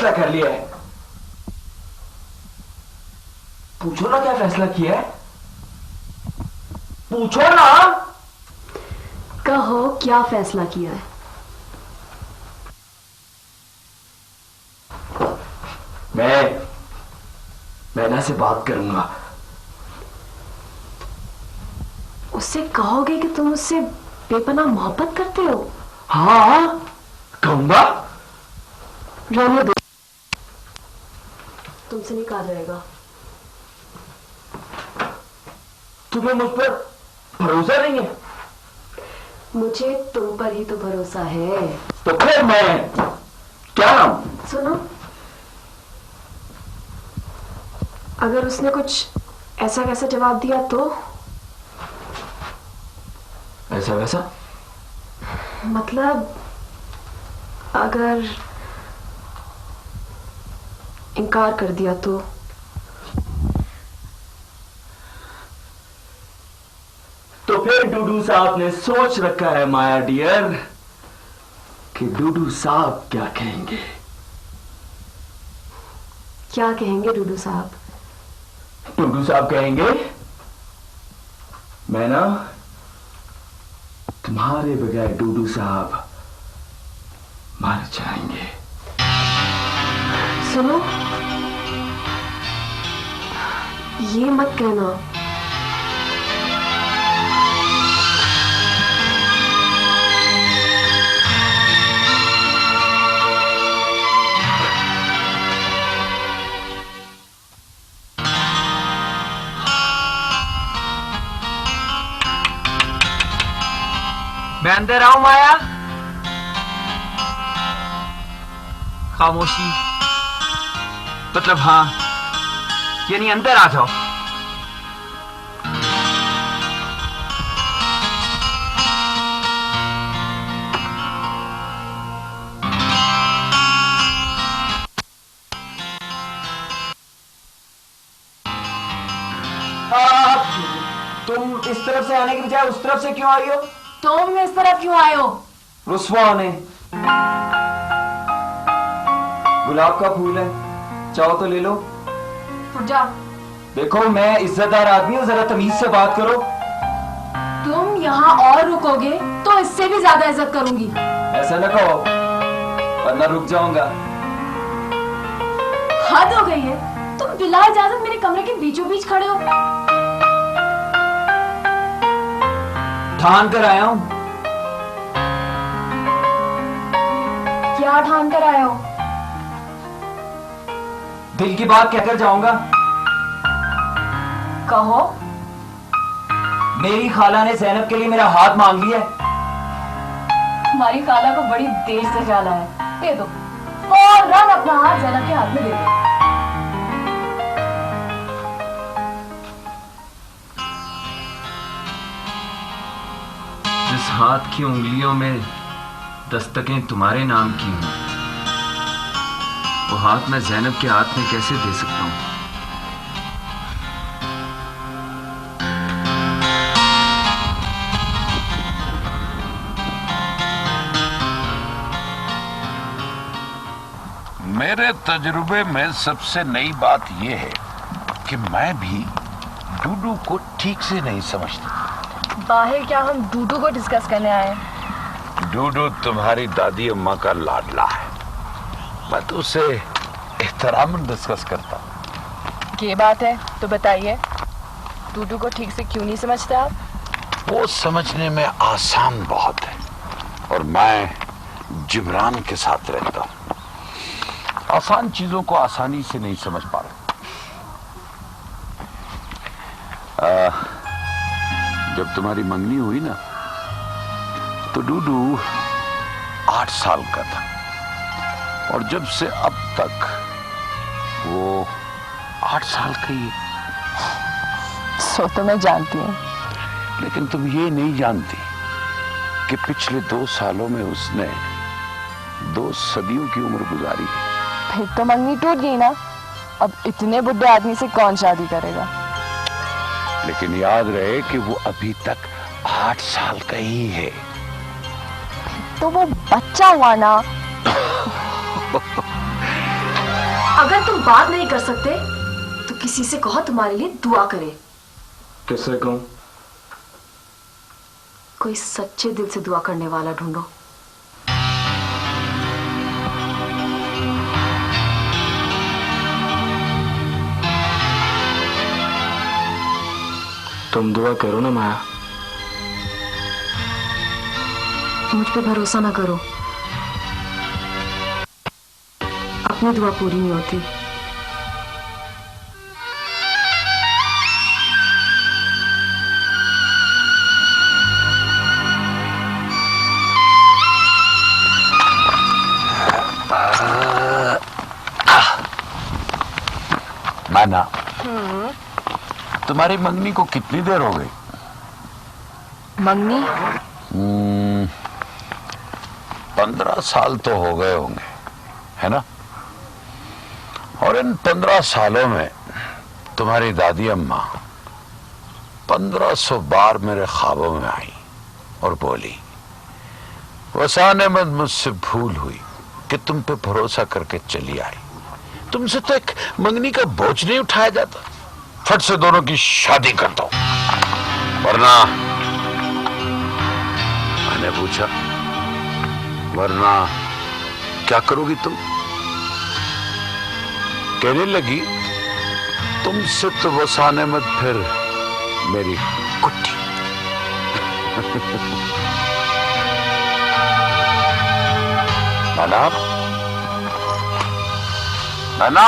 फैसला कर लिया है। पूछो ना क्या फैसला किया है, पूछो ना। कहो क्या फैसला किया है। मैं ना से बात करूंगा। उससे कहोगे कि तुम उससे बेपनाह मोहब्बत करते हो? हाँ कहूंगा। रहने दो, तुमसे नहीं कहा जाएगा। तुम्हें मुझ पर भरोसा नहीं है? मुझे तुम पर ही तो भरोसा है। तो फिर मैं क्या नाम? सुनो, अगर उसने कुछ ऐसा वैसा जवाब दिया तो? ऐसा वैसा मतलब अगर इनकार कर दिया तो? तो फिर डूडू साहब ने सोच रखा है माया डियर कि डूडू साहब क्या कहेंगे। क्या कहेंगे डूडू साहब? डूडू साहब कहेंगे मैं ना तुम्हारे बगैर डूडू साहब मर जाएंगे। सुनो, ये मत कहना। मैं अंदर आऊं माया? खामोशी, मतलब हाँ, यानी अंदर आ जाओ। तुम इस तरफ से आने की बजाय उस तरफ से क्यों आई हो? तुम इस तरफ क्यों आए हो? रुस्वा होने। गुलाब का फूल है, चाहो तो ले लो। जा। देखो मैं इज्जतदार आदमी हूं, जरा तमीज से बात करो। तुम यहाँ और रुकोगे तो इससे भी ज्यादा इज्जत करूंगी। ऐसा न कहो वरना रुक जाऊंगा। हद हो गई है, तुम बिला इजाजत मेरे कमरे के बीचों बीच खड़े हो। ठान कर आया हूं। क्या ठान कर आए हो? दिल की बात कहकर जाऊंगा। कहो। मेरी खाला ने ज़ैनब के लिए मेरा हाथ मांग लिया है। तुम्हारी खाला को बड़ी देर से जाना है, दे दो फौरन अपना हाथ ज़ैनब के हाथ में दे दो। जिस हाथ की उंगलियों में दस्तकें तुम्हारे नाम की हूं, वो हाथ मैं ज़ैनब के हाथ में कैसे दे सकता हूं? मेरे तजुर्बे में सबसे नई बात यह है कि मैं भी डूडू को ठीक से नहीं समझता। बाहर क्या हम डूडू को डिस्कस करने आए हैं? डूडू तुम्हारी दादी अम्मा का लाडला है, मैं तो उसे एहतराम डिस्कस करता हूँ। ये बात है तो बताइए, डूडू को ठीक से क्यों नहीं समझते आप? वो समझने में आसान बहुत है और मैं जिब्रान के साथ रहता हूँ, आसान चीजों को आसानी से नहीं समझ पा रहा। जब तुम्हारी मंगनी हुई ना तो डूडू 8 साल का था और जब से अब तक वो 8 साल का ही। सो तो मैं जानती हूँ, लेकिन तुम ये नहीं जानती कि पिछले 2 सालों में उसने 2 सदियों की उम्र गुजारी। फिर तो मंगनी टूट गई ना। अब इतने बुढ़े आदमी से कौन शादी करेगा? लेकिन याद रहे कि वो अभी तक 8 साल का ही है। तो वो बच्चा हुआ ना। अगर तुम बात नहीं कर सकते तो किसी से कहो तुम्हारे लिए दुआ करे। किससे कहूं? कोई सच्चे दिल से दुआ करने वाला ढूंढो। तुम दुआ करो ना माया। मुझ पे भरोसा ना करो, अपनी दुआ पूरी नहीं होती। माना, तुम्हारी मंगनी को कितनी देर हो गई? मंगनी? 15 साल तो हो गए होंगे, है ना? और इन 15 सालों में तुम्हारी दादी अम्मा 1500 बार मेरे ख्वाबों में आई और बोली, वसान अहमद, मुझसे भूल हुई कि तुम पे भरोसा करके चली आई। तुमसे तो एक मंगनी का बोझ नहीं उठाया जाता। फट से दोनों की शादी कर दो, वरना मैंने पूछा, वरना क्या करोगी तुम? कहने लगी, तुमसे तो वसाने मत फिर मेरी कुट्टी। नाना, नाना,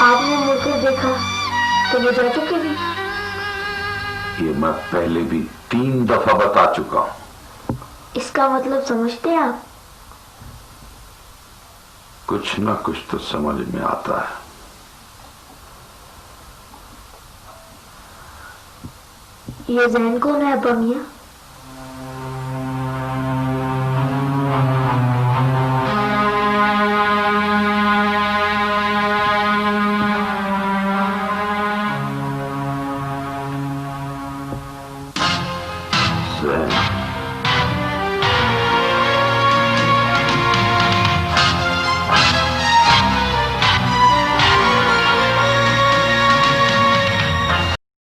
आपने मुझे देखा तो वो जा चुके भी। ये मैं पहले भी 3 दफा बता चुका हूं। इसका मतलब समझते हैं आप? कुछ ना कुछ तो समझ में आता है। ये जैन कौन है अब्बा मियां? जैन